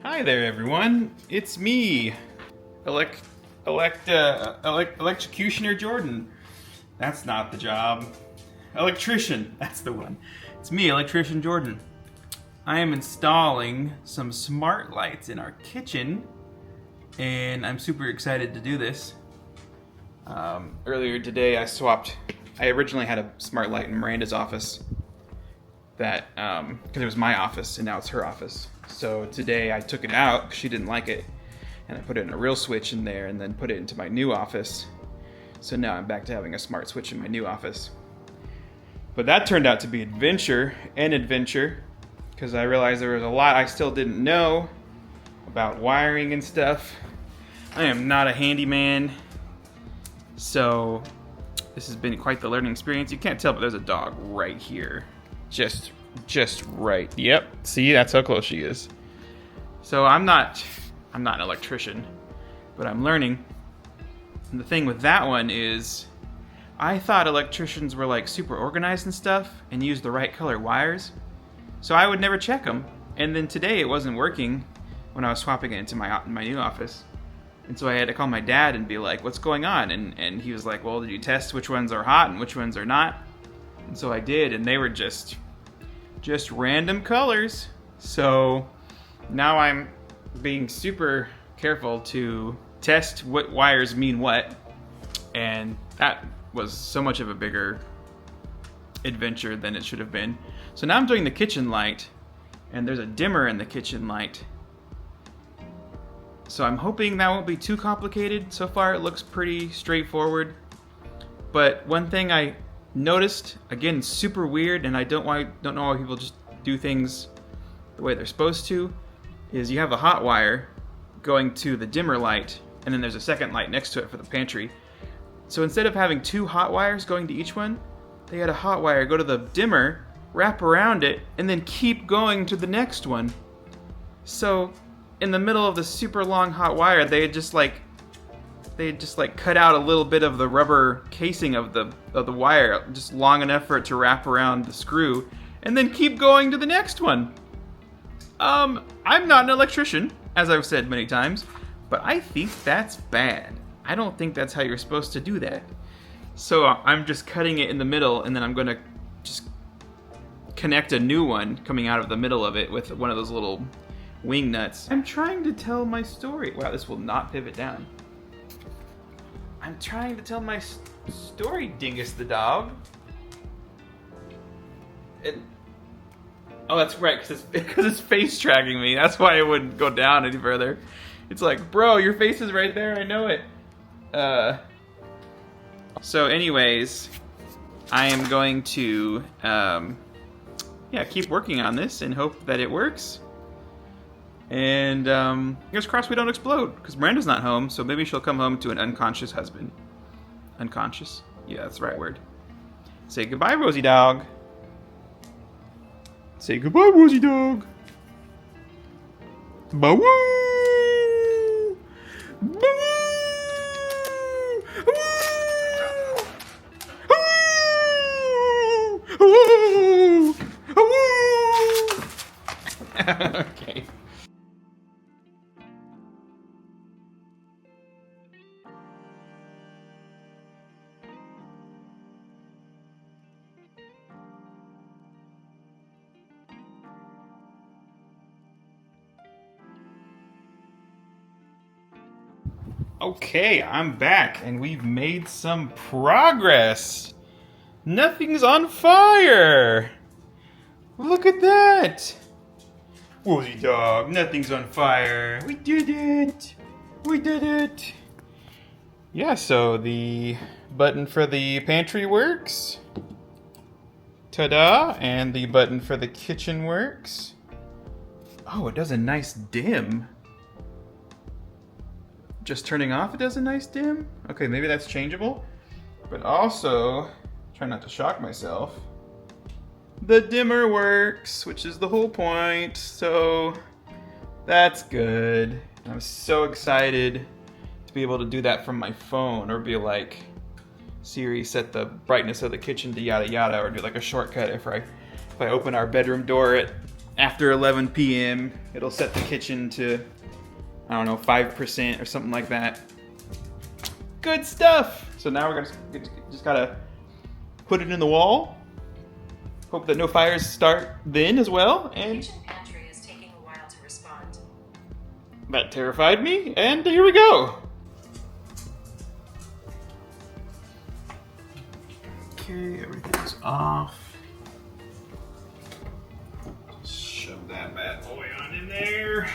Hi there, everyone. It's me, Electrocutioner Jordan. That's not the job. Electrician, that's the one. It's me, Electrician Jordan. I am installing some smart lights in our kitchen, and I'm super excited to do this. Earlier today, I originally had a smart light in Miranda's office that, because it was my office and now it's her office. So today I took it out because she didn't like it, and I put it in a real switch in there and then put it into my new office. So now I'm back to having a smart switch in my new office. But that turned out to be an adventure, because I realized there was a lot I still didn't know about wiring and stuff. I am not a handyman, so this has been quite the learning experience. You can't tell, but there's a dog right here. Just right. Yep. See, that's how close she is. So I'm not an electrician, but I'm learning. And the thing with that one is, I thought electricians were like super organized and stuff and used the right color wires. So I would never check them. And then today it wasn't working when I was swapping it into my new office. And so I had to call my dad and be like, what's going on? And he was like, well, did you test which ones are hot and which ones are not? And so I did, and they were just random colors. So now I'm being super careful to test what wires mean what. And that was so much of a bigger adventure than it should have been. So now I'm doing the kitchen light, and there's a dimmer in the kitchen light. So I'm hoping that won't be too complicated. So far it looks pretty straightforward. But one thing I noticed, again, super weird, and I don't know why people just do things the way they're supposed to, is you have a hot wire going to the dimmer light, and then there's a second light next to it for the pantry. So instead of having two hot wires going to each one, they had a hot wire go to the dimmer, wrap around it, and then keep going to the next one. So in the middle of the super long hot wire, they had just cut out a little bit of the rubber casing of the wire, just long enough for it to wrap around the screw, and then keep going to the next one. I'm not an electrician, as I've said many times, but I think that's bad. I don't think that's how you're supposed to do that. So I'm just cutting it in the middle, and then I'm gonna just connect a new one coming out of the middle of it with one of those little wing nuts. I'm trying to tell my story. Wow, this will not pivot down. I'm trying to tell my story, Dingus the dog. Oh, that's right, because it's face tracking me. That's why it wouldn't go down any further. It's like, bro, your face is right there. I know it. So anyways, I am going to keep working on this and hope that it works. And fingers crossed we don't explode, because Miranda's not home, so maybe she'll come home to an unconscious husband. Unconscious? Yeah, that's the right word. Say goodbye, Rosie dog. Say goodbye, Rosie dog. Bawoo! Bawoo! Woo! Woo! Okay. Okay, I'm back, and we've made some progress. Nothing's on fire. Look at that. Woozy dog, nothing's on fire. We did it. We did it. Yeah, so the button for the pantry works. Ta-da, and the button for the kitchen works. Oh, it does a nice dim. Just turning off, it does a nice dim? Okay, maybe that's changeable. But also, try not to shock myself, the dimmer works, which is the whole point, so that's good. I'm so excited to be able to do that from my phone, or be like, Siri, set the brightness of the kitchen to yada yada, or do like a shortcut if I open our bedroom door after 11 p.m. it'll set the kitchen to, I don't know, 5% or something like that. Good stuff. So now we're gonna just gotta put it in the wall. Hope that no fires start then as well. And the kitchen pantry is taking a while to respond. That terrified me, and here we go. Okay, everything's off. Just shove that bad boy on in there.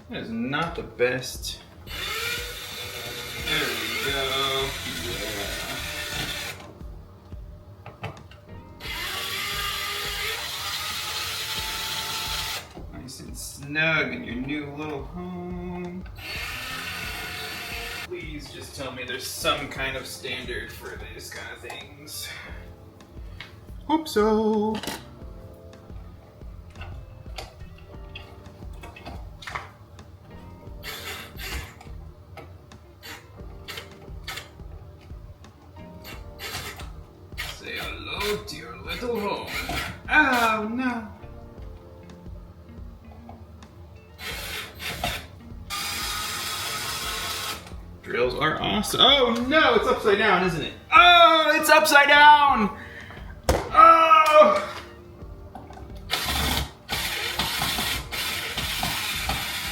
That is not the best. There we go. Yeah. Nice and snug in your new little home. Please just tell me there's some kind of standard for these kind of things. Hope so. Say hello to your little home. Oh no. Drills are awesome. Oh no, it's upside down, isn't it? Oh, it's upside down! Oh!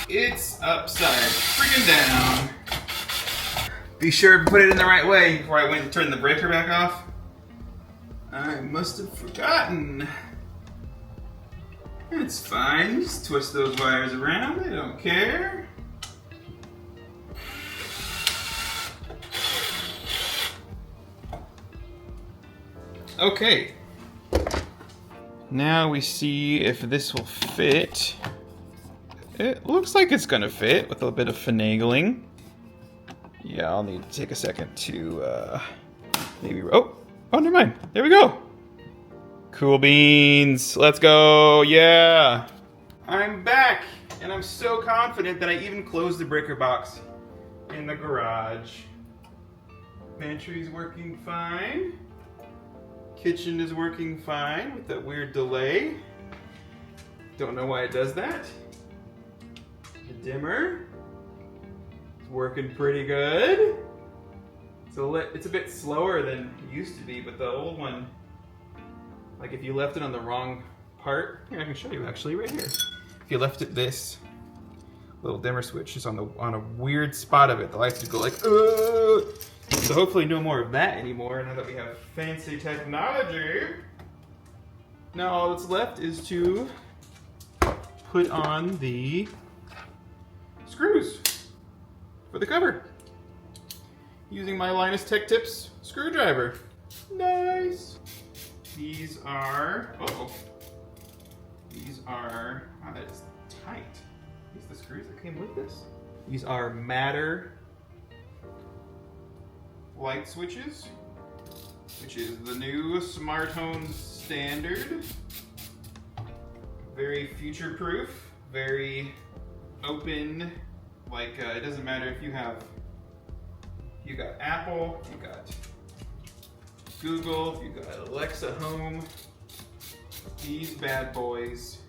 It's upside freaking down. Be sure to put it in the right way before I went and turned the breaker back off. I must have forgotten. It's fine, just twist those wires around, I don't care. Okay. Now we see if this will fit. It looks like it's gonna fit with a bit of finagling. Yeah, I'll need to take a second to maybe. Oh, never mind. There we go. Cool beans. Let's go. Yeah. I'm back, and I'm so confident that I even closed the breaker box in the garage. Pantry's working fine. Kitchen is working fine with that weird delay. Don't know why it does that. The dimmer is working pretty good. So it's a bit slower than it used to be, but the old one, like if you left it on the wrong part, here I can show you actually right here. If you left it this little dimmer switch is on a weird spot of it, the lights would go like, ugh. So hopefully no more of that anymore now that we have fancy technology. Now all that's left is to put on the screws for the cover using my Linus Tech Tips screwdriver. Nice. These are, these are, wow, that's tight. These are the screws that came with this. These are Matter light switches, which is the new smart home standard. Very future-proof, very open. Like it doesn't matter if you got Apple, you got Google, you got Alexa Home. These bad boys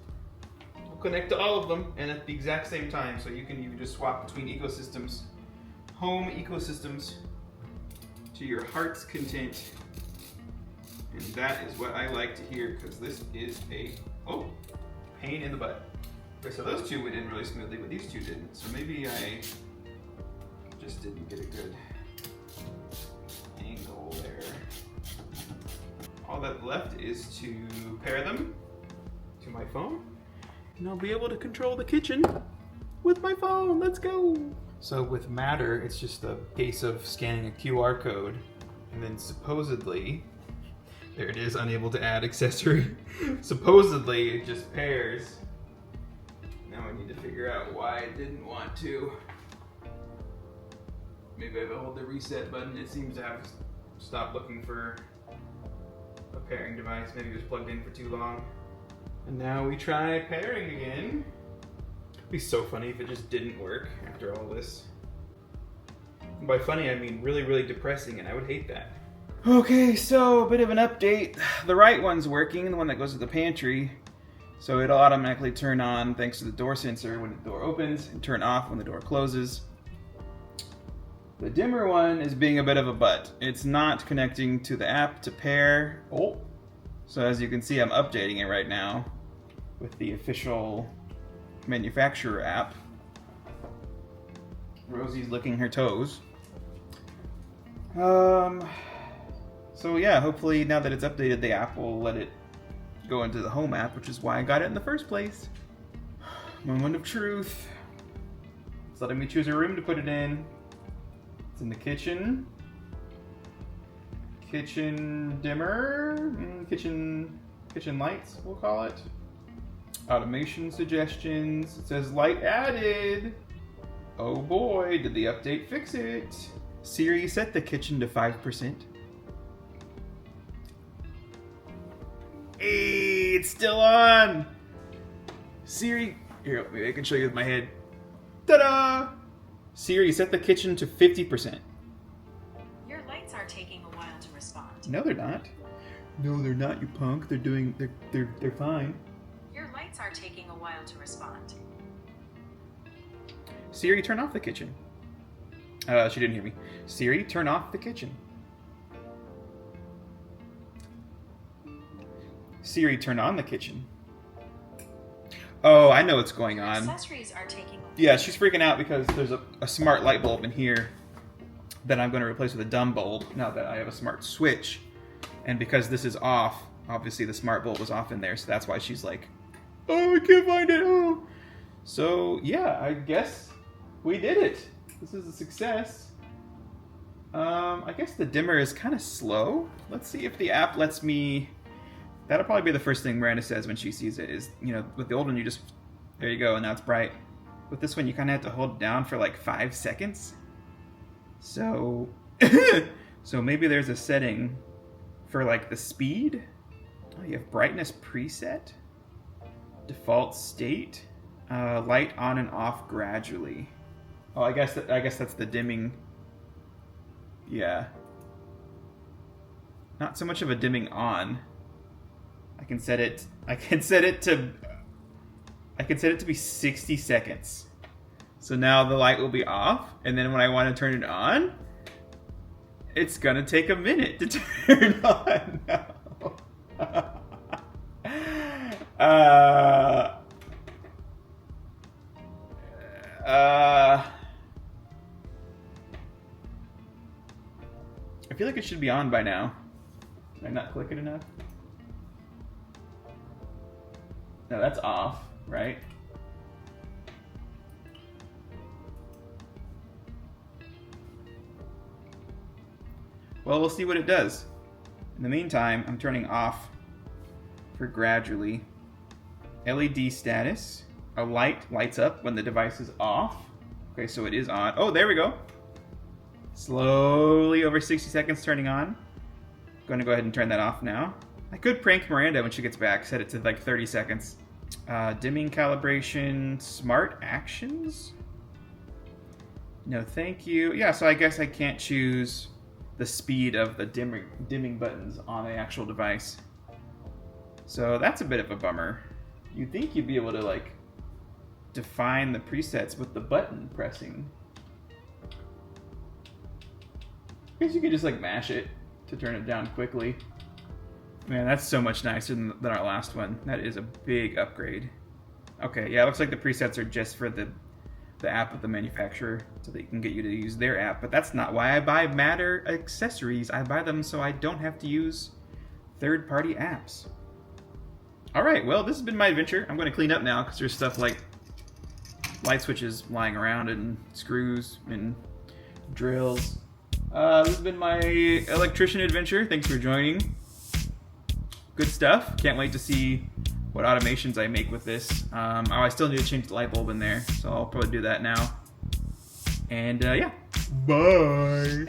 will connect to all of them and at the exact same time, so you can just swap between ecosystems, home ecosystems, to your heart's content. And that is what I like to hear, because this is a pain in the butt. Okay, so those two went in really smoothly, but these two didn't. So maybe I just didn't get a good angle there. All that left is to pair them to my phone, and I'll be able to control the kitchen with my phone. Let's go. So with Matter, it's just a case of scanning a QR code, and then supposedly, there it is, unable to add accessory. Supposedly, it just pairs. Now I need to figure out why it didn't want to. Maybe if I hold the reset button, it seems to have stopped looking for a pairing device. Maybe it was plugged in for too long. And now we try pairing again. It'd be so funny if it just didn't work after all this. And by funny, I mean really, really depressing, and I would hate that. Okay, so a bit of an update. The right one's working, the one that goes to the pantry. So it'll automatically turn on thanks to the door sensor when the door opens and turn off when the door closes. The dimmer one is being a bit of a butt. It's not connecting to the app to pair. Oh, so as you can see, I'm updating it right now with the official manufacturer app. Rosie's licking her toes. So yeah, hopefully now that it's updated, the app will let it go into the home app, which is why I got it in the first place. Moment of truth. It's letting me choose a room to put it in. It's in the kitchen. Kitchen dimmer. Kitchen lights, we'll call it. Automation suggestions. It says light added. Oh boy, did the update fix it? Siri, set the kitchen to 5%. Hey, it's still on! Siri, here, maybe I can show you with my head. Ta-da! Siri, set the kitchen to 50%. Your lights are taking a while to respond. No, they're not. No, they're not, you punk. They're fine. Your lights are taking a while to respond. Siri, turn off the kitchen. She didn't hear me. Siri, turn off the kitchen. Siri, turn on the kitchen. Oh, I know what's going on. Accessories are taking. Yeah, she's freaking out because there's a smart light bulb in here that I'm going to replace with a dumb bulb now that I have a smart switch. And because this is off, obviously the smart bulb was off in there, so that's why she's like, oh, I can't find it. Oh. So, yeah, I guess we did it. This is a success. I guess the dimmer is kind of slow. Let's see if the app lets me... That'll probably be the first thing Myranda says when she sees it is, you know, with the old one you just... There you go, and now it's bright. With this one you kind of have to hold it down for like 5 seconds. So... so maybe there's a setting for like the speed. Oh, you have brightness preset. Default state. Light on and off gradually. Oh, I guess that's the dimming. Yeah. Not so much of a dimming on. I can set it to be 60 seconds. So now the light will be off, and then when I want to turn it on, it's gonna take a minute to turn on. I feel like it should be on by now. Did I not click it enough? No, that's off, right? Well, we'll see what it does. In the meantime, I'm turning off for gradually. LED status. A light lights up when the device is off. Okay, so it is on. Oh, there we go. Slowly over 60 seconds turning on. Going to go ahead and turn that off now. I could prank Myranda when she gets back, set it to like 30 seconds. Dimming calibration, smart actions? No, thank you. Yeah, so I guess I can't choose the speed of the dimming buttons on the actual device. So that's a bit of a bummer. You'd think you'd be able to like define the presets with the button pressing. I guess you could just like mash it to turn it down quickly. Man, that's so much nicer than our last one. That is a big upgrade. Okay, yeah, it looks like the presets are just for the app of the manufacturer, so they can get you to use their app. But that's not why I buy Matter accessories. I buy them so I don't have to use third-party apps. All right, well, this has been my adventure. I'm going to clean up now because there's stuff like light switches lying around and screws and drills. This has been my electrician adventure. Thanks for joining. Good stuff. Can't wait to see what automations I make with this. I still need to change the light bulb in there, so I'll probably do that now. And yeah, bye.